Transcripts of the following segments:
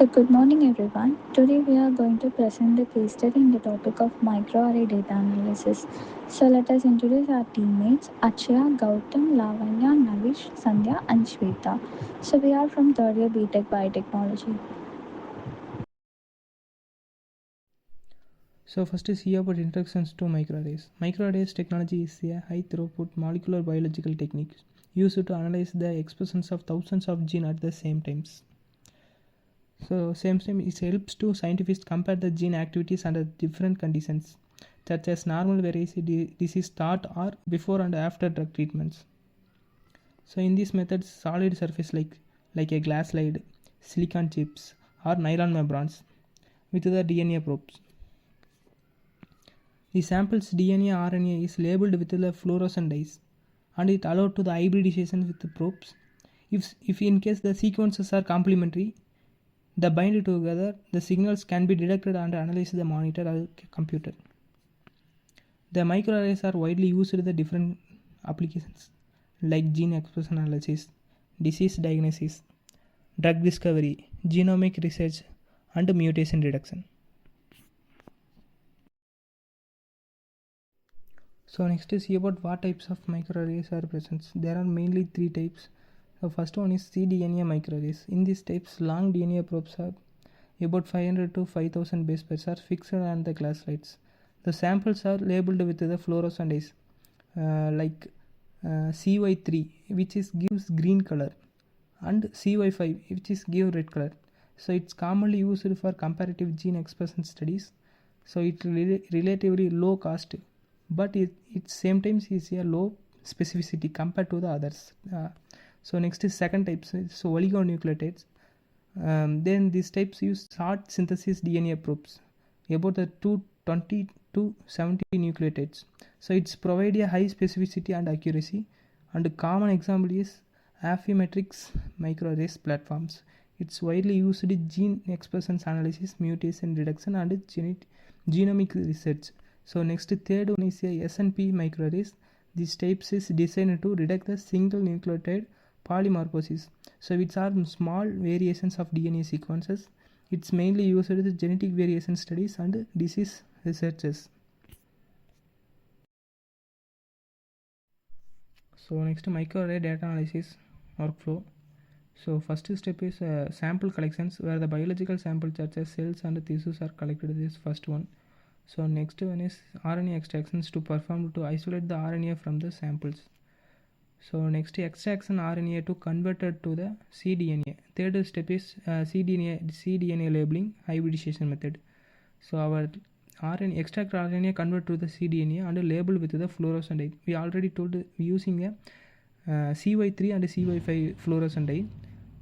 So, good morning everyone. Today we are going to present the case study in the topic of microarray data analysis. So, let us introduce our teammates Achaya, Gautam, Lavanya, Navish, Sandhya, and Shweta. So, we are from third year B.Tech Biotechnology. So first is here about introductions to microarrays. Microarrays technology is a high-throughput molecular biological technique used to analyze the expressions of thousands of genes at the same times. So same time it helps to scientists compare the gene activities under different conditions, such as normal variety disease start or before and after drug treatments. So in these methods, solid surface like a glass slide, silicon chips, or nylon membranes with the DNA probes. The sample's DNA RNA is labeled with the fluorescent dyes and it allowed to the hybridization with the probes. If in case the sequences are complementary, the bind together, the signals can be detected and analyzed the monitor or computer. The microarrays are widely used in the different applications like gene expression analysis, disease diagnosis, drug discovery, genomic research, and mutation detection. So next is about what types of microarrays are present. There are mainly three types. The first one is cDNA microarrays. In these types, long DNA probes are about 500 to 5000 base pairs are fixed on the glass slides. The samples are labeled with the fluorescent dyes like CY3, which gives green color, and CY5, which give red color. So it's commonly used for comparative gene expression studies. So it's relatively low cost, but it sometimes is a low specificity compared to the others. So next is second type, so oligonucleotides. Then these types use short synthesis DNA probes about the 220 to 70 nucleotides. So it's provide a high specificity and accuracy. And a common example is Affymetrix microarrays platforms. It's widely used in gene expression analysis, mutation detection, and genomic research. So next third one is a SNP microarrays. This types is designed to detect the single nucleotide polymorphosis. So it's are small variations of DNA sequences. It's mainly used in the genetic variation studies and disease researches. So next microarray data analysis workflow. So first step is sample collections, where the biological samples such as cells and tissues are collected. This first one. So next one is RNA extractions to perform to isolate the RNA from the samples. So next extraction RNA to convert it to the cDNA. Third step is cDNA labeling hybridization method. So our extract RNA convert to the cDNA and label with the fluorescent dye. We already told using a CY3 and CY5 fluorescent dye.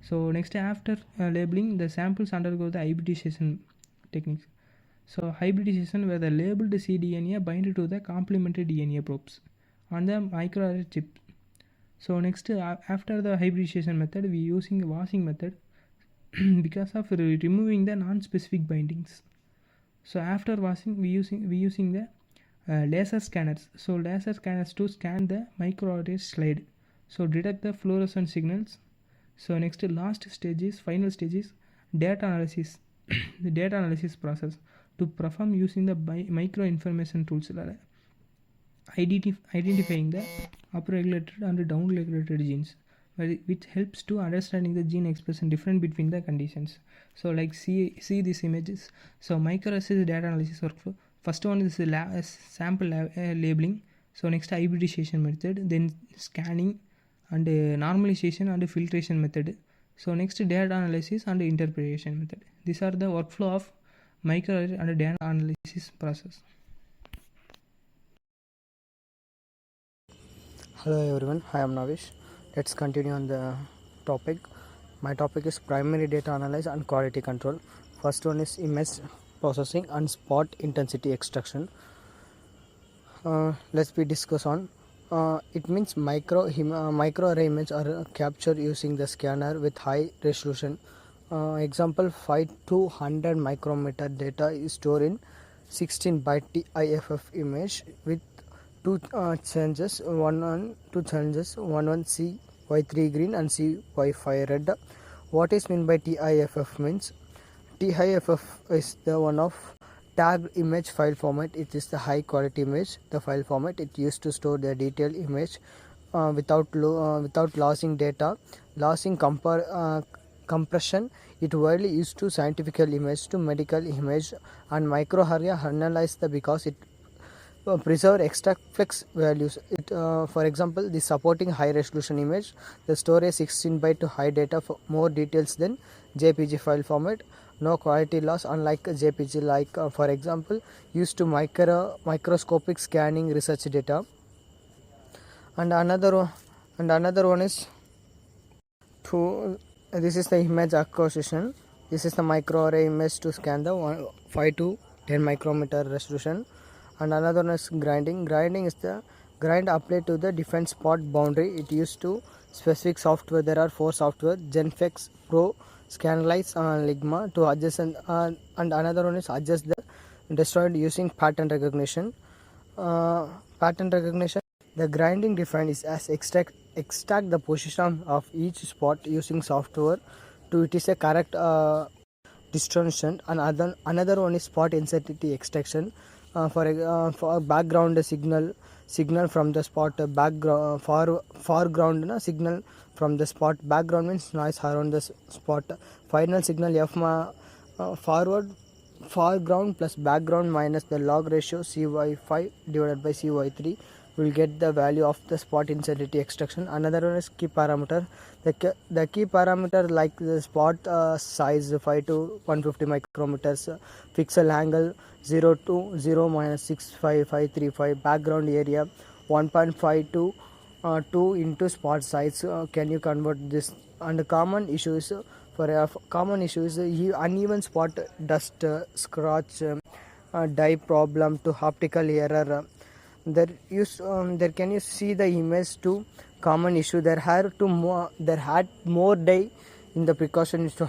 So next after labeling, the samples undergo the hybridization techniques. So hybridization where the labeled cDNA bind to the complementary DNA probes on the microarray chip. So next after the hybridization method, we using washing method because of removing the non-specific bindings. So after washing, we using the laser scanners. So laser scanners to scan the microarray slide. So detect the fluorescent signals. So next final stage is data analysis. The data analysis process to perform using the micro information tools, identifying the upregulated and downregulated genes, which helps to understanding the gene expression different between the conditions. So like see these images. So microarray data analysis workflow. First one is sample labeling. So next hybridization method, then scanning and normalization and filtration method. So next data analysis and interpretation method. These are the workflow of microarray and data analysis process. Hello everyone, I am Navish. Let's continue on the topic. My topic is primary data analysis and quality control. First one is image processing and spot intensity extraction. Let's be discuss on. It means microarray image are captured using the scanner with high resolution. Example 5 to 100 micrometer data is stored in 16 byte TIFF image with two changes, one CY3 green and CY5 red. What is meant by TIFF means TIFF is the one of tagged image file format. It is the high quality image. The file format it used to store the detailed image without losing data, losing compression. It widely used to scientific image to medical image and microarray analyze the because it preserve extract flex values. For example, the supporting high resolution image, the storage 16 byte to high data for more details than JPG file format. No quality loss unlike JPG, like for example, used to microscopic scanning research data. And another one is to this is the image acquisition. This is the microarray image to scan the 5 to 10 micrometer resolution. And another one is grinding. Grinding is the grind applied to the different spot boundary. It used to specific software. There are 4 software: Genflex, Pro, Scanlights, Ligma to adjust, and another one is adjust the destroyed using pattern recognition. Pattern recognition. The grinding defined is as extract the position of each spot using software to it is a correct distortion. And another one is spot intensity extraction. For background signal from the spot background foreground signal from the spot. Background means noise around the spot. Final signal forward foreground plus background minus the log ratio cy5 divided by cy3 will get the value of the spot intensity extraction. Another one is key parameter. The key parameter like the spot size 5 to 150 micrometers, pixel angle 0 to 0 minus 65535, background area 1.5 to 2 into spot size. Can you convert this? And the common issues for a common issue is uneven spot, dust, scratch, dye problem to optical error. There can you see the image to common issue. There had more dye in the precaution is to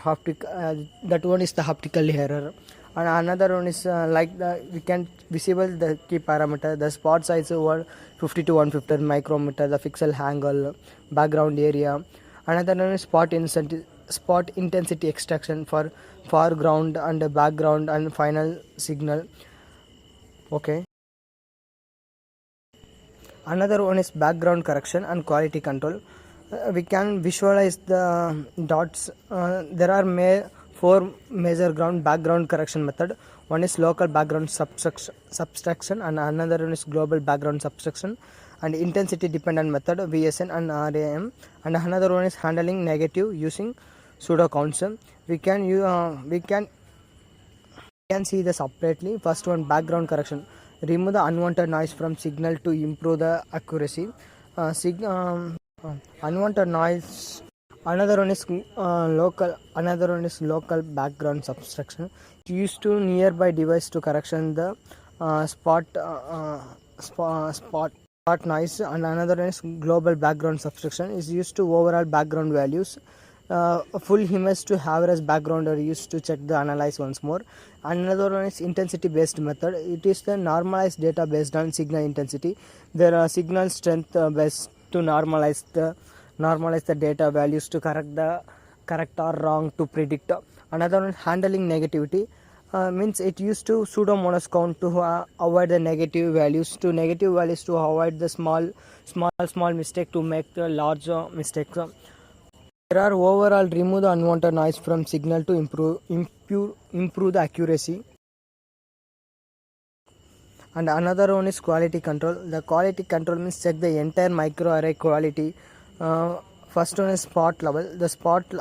that one is the optical error. And another one is like we can visible the key parameter, the spot size 150 to 150 micrometer, the pixel angle, background area. Another one is spot intensity extraction for foreground and background and final signal. Okay. Another one is background correction and quality control. We can visualize the dots. There are 4 major background correction method. One is local background subtraction and another one is global background subtraction and intensity dependent method VSN and RAM. And another one is handling negative using pseudo counts. We can see the separately. First one, background correction. Remove the unwanted noise from signal to improve the accuracy. Unwanted noise. Another one is local background subtraction. Used to nearby device to correction the spot noise. And another one is global background subtraction. Is used to overall background values. Full image to average background are used to check the analyze once more. Another one is intensity based method. It is the normalized data based on signal intensity. There are signal strength based to normalize the data values to correct or wrong to predict. Another one, handling negativity. Means it used to pseudomonas count to avoid the negative values to avoid the small mistake to make the large mistakes. There are overall remove the unwanted noise from signal to improve the accuracy. And another one is quality control. The quality control means check the entire microarray quality. First one is spot level. The spot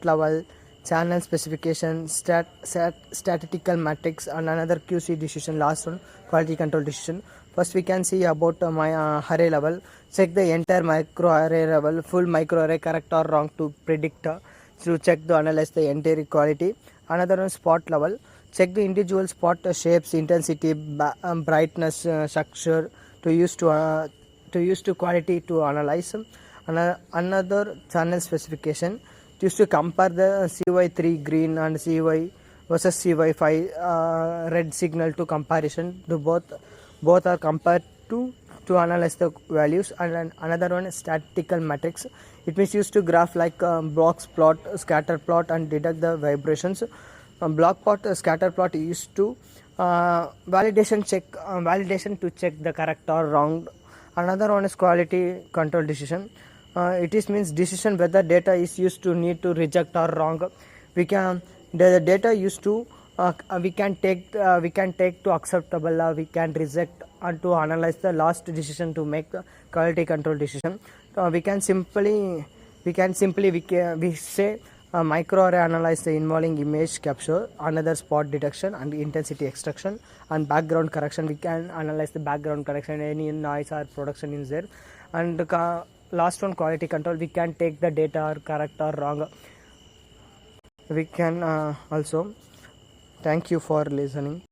level, channel specification, statistical matrix, and another QC decision. Last one, quality control decision. First we can see about my array level. Check the entire microarray level, full microarray correct or wrong to predict. To check to analyze the entire quality. Another one, spot level. Check the individual spot shapes, intensity, brightness, structure to use to quality to analyze. Another channel specification used to compare the CY3 green and CY versus CY5 red signal to comparison to both are compared to analyze the values. And another one is statistical matrix. It means used to graph like box plot, scatter plot and detect the vibrations Block plot, scatter plot used to validation to check the correct or wrong. Another one is quality control decision. It is means decision whether data is used to need to reject or wrong. We can the data used to we can take to acceptable, we can reject and to analyze the last decision to make the quality control decision. We say microarray analyze the involving image capture, another spot detection and intensity extraction, and background correction. We can analyze the background correction, any noise or production is there. And last one, quality control. We can take the data or correct or wrong. We can also. Thank you for listening.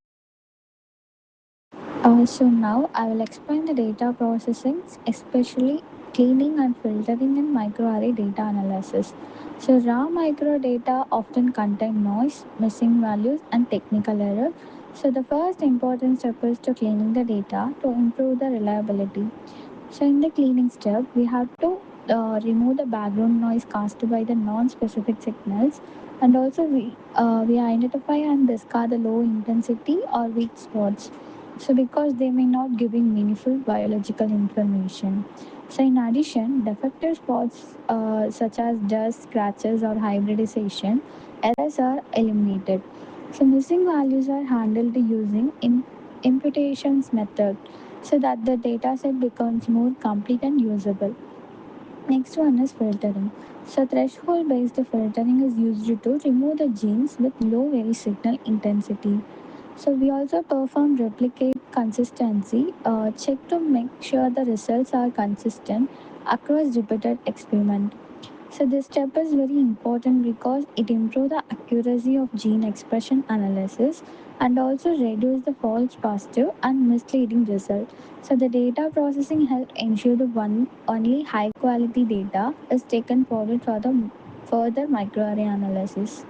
So now I will explain the data processing, especially cleaning and filtering in microarray data analysis. So raw microdata often contain noise, missing values, and technical error. So the first important step is to cleaning the data to improve the reliability. So in the cleaning step, we have to remove the background noise caused by the non-specific signals, and also we identify and discard the low intensity or weak spots. So because they may not giving meaningful biological information. So in addition, defective spots such as dust, scratches, or hybridization errors are eliminated. So missing values are handled using imputations method so that the data set becomes more complete and usable. Next one is filtering. So threshold based filtering is used to remove the genes with low very signal intensity. So we also perform replicate consistency check to make sure the results are consistent across repeated experiment. So this step is very important because it improves the accuracy of gene expression analysis and also reduce the false positive and misleading result. So the data processing help ensure the only high quality data is taken forward for the further microarray analysis.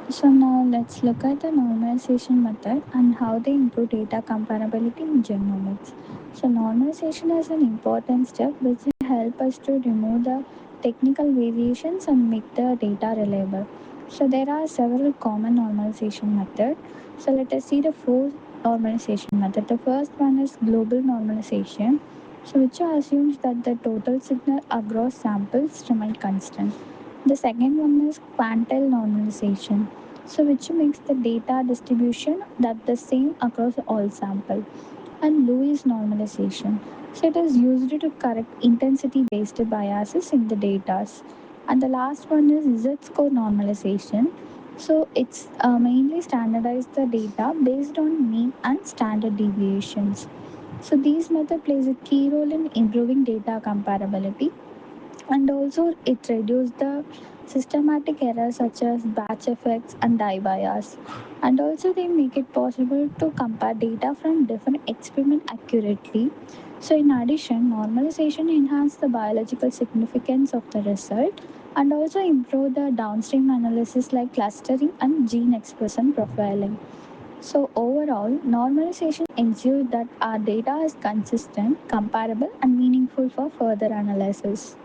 So now let's look at the normalization method and how they improve data comparability in genomics. So normalization is an important step which will help us to remove the technical variations and make the data reliable. So there are several common normalization methods. So let us see the four normalization method. The first one is global normalization. So which assumes that the total signal across samples remain constant. The second one is quantile normalization, so which makes the data distribution that the same across all sample. And Lewis normalization, so it is used to correct intensity based biases in the data. And the last one is z-score normalization, so it's mainly standardized the data based on mean and standard deviations. So these method plays a key role in improving data comparability, and also it reduces the systematic errors such as batch effects and die bias, and also they make it possible to compare data from different experiments accurately. So in addition, normalization enhances the biological significance of the result and also improve the downstream analysis like clustering and gene expression profiling. So overall, normalization ensures that our data is consistent, comparable, and meaningful for further analysis.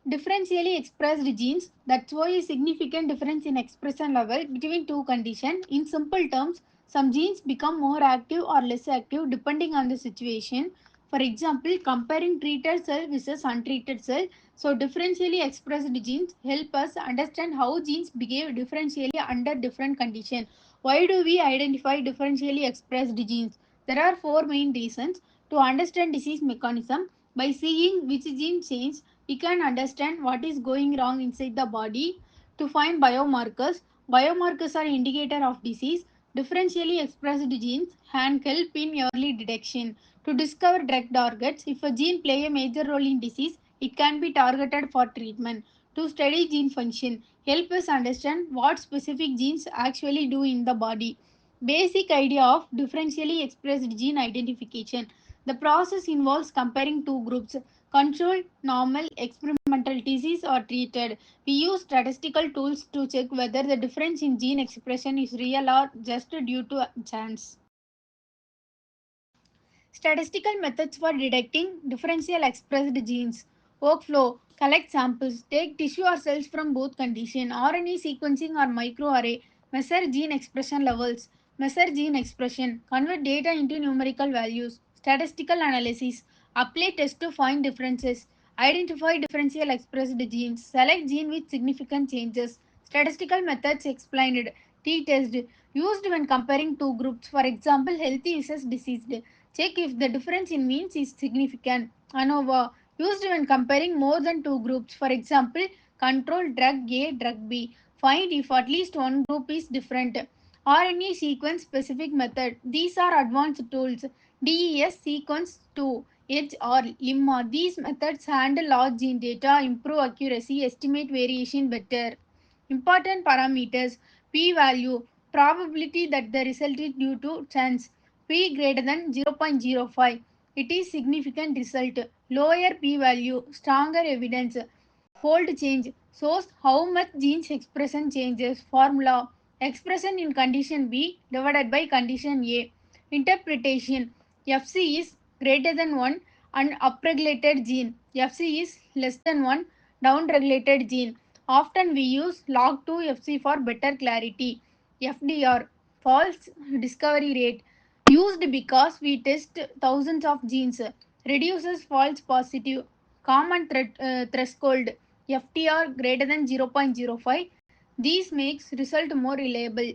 Differentially expressed genes, that's why a significant difference in expression level between two conditions. In simple terms, some genes become more active or less active depending on the situation. For example, comparing treated cell versus untreated cell. So differentially expressed genes help us understand how genes behave differentially under different conditions. Why do we identify differentially expressed genes? There are four main reasons. To understand disease mechanism, by seeing which gene change, we can understand what is going wrong inside the body. To find biomarkers, biomarkers are indicator of disease. Differentially expressed genes can help in early detection. To discover drug targets, if a gene play a major role in disease, it can be targeted for treatment. To study gene function, help us understand what specific genes actually do in the body. Basic idea of differentially expressed gene identification. The process involves comparing two groups, controlled, normal, experimental disease or treated. We use statistical tools to check whether the difference in gene expression is real or just due to chance. Statistical methods for detecting differential expressed genes. Workflow: collect samples, take tissue or cells from both condition, RNA sequencing or microarray, measure gene expression levels, measure gene expression, convert data into numerical values, statistical analysis, apply test to find differences, identify differential expressed genes, select gene with significant changes, statistical methods explained, t-test, used when comparing two groups, for example, healthy versus diseased, check if the difference in means is significant, ANOVA, used when comparing more than two groups, for example, control drug A, drug B. Find if at least one group is different. RNA sequence specific method. These are advanced tools. DES sequence 2, EDGE or LIMMA. These methods handle large gene data, improve accuracy, estimate variation better. Important parameters: p value, probability that the result is due to chance, p greater than 0.05, it is significant result. Lower p value, stronger evidence. Fold change, shows how much genes expression changes. Formula: expression in condition B divided by condition A. Interpretation: FC is greater than 1 and upregulated gene, FC is less than 1 downregulated gene. Often we use log 2 FC for better clarity. FDR, false discovery rate, used because we test thousands of genes, reduces false positive. Common threshold, FTR greater than 0.05. These makes result more reliable.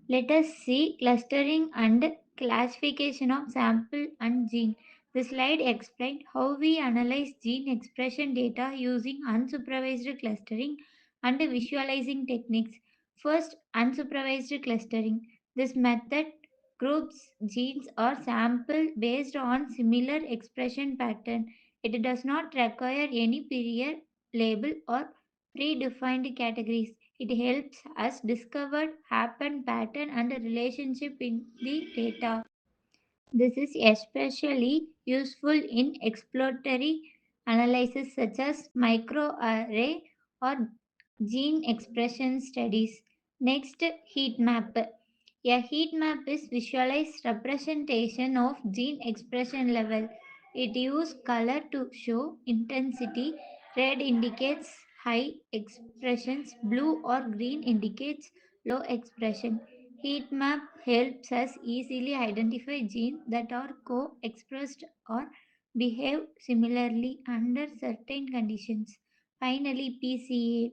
Let us see clustering and classification of sample and gene. The slide explained how we analyze gene expression data using unsupervised clustering and visualizing techniques. First, unsupervised clustering. This method groups genes or sample based on similar expression pattern. It does not require any period label or predefined categories. It helps us discover happen pattern and relationship in the data. This is especially useful in exploratory analysis such as microarray or gene expression studies. Next, heat map. A heat map is visualized representation of gene expression level. It uses color to show intensity. Red indicates high expressions, blue or green indicates low expression. Heat map helps us easily identify genes that are co-expressed or behave similarly under certain conditions. Finally, PCA,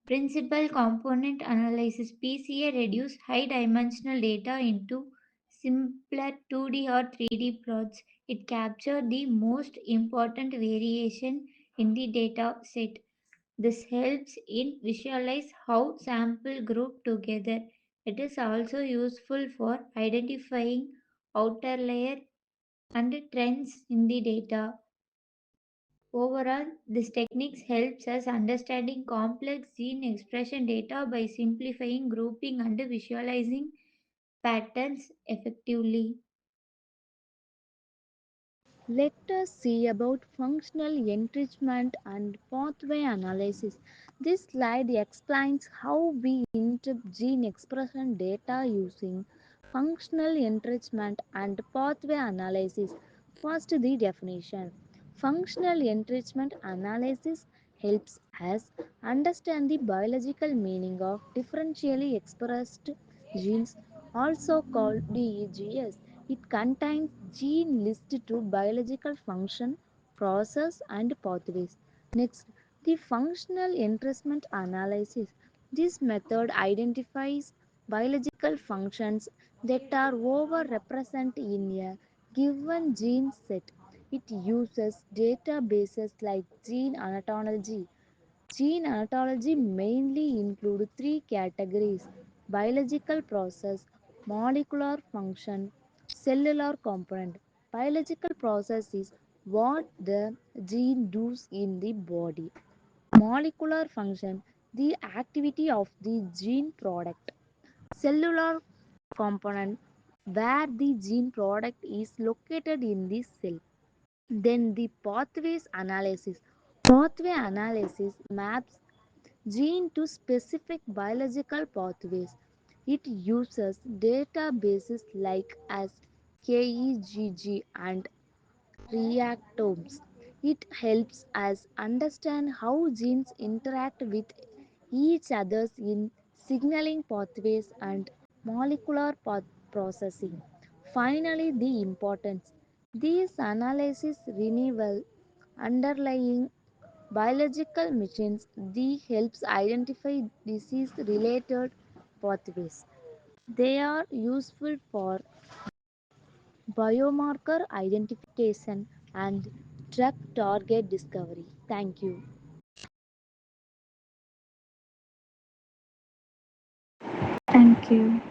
Principal Component Analysis. PCA reduce high dimensional data into simpler 2D or 3D plots. It captures the most important variation in the data set. This helps in visualize how sample group together. It is also useful for identifying outer layer and trends in the data. Overall, this technique helps us understanding complex gene expression data by simplifying grouping and visualizing patterns effectively. Let us see about functional enrichment and pathway analysis. This slide explains how we interpret gene expression data using functional enrichment and pathway analysis. First, the definition. Functional enrichment analysis helps us understand the biological meaning of differentially expressed genes, also called DEGs. It contains gene list to biological function, process, and pathways. Next, the functional enrichment analysis. This method identifies biological functions that are overrepresented in a given gene set. It uses databases like gene ontology. Gene ontology mainly include three categories: biological process, molecular function, cellular component. Biological process is what the gene does in the body. Molecular function, the activity of the gene product. Cellular component, where the gene product is located in the cell. Then the pathways analysis. Pathway analysis maps gene to specific biological pathways. It uses databases like as KEGG and reactomes. It helps us understand how genes interact with each other in signaling pathways and molecular processing. Finally, the importance. These analyses reveal underlying biological machines that helps identify disease related pathways. They are useful for biomarker identification and drug target discovery. Thank you. Thank you.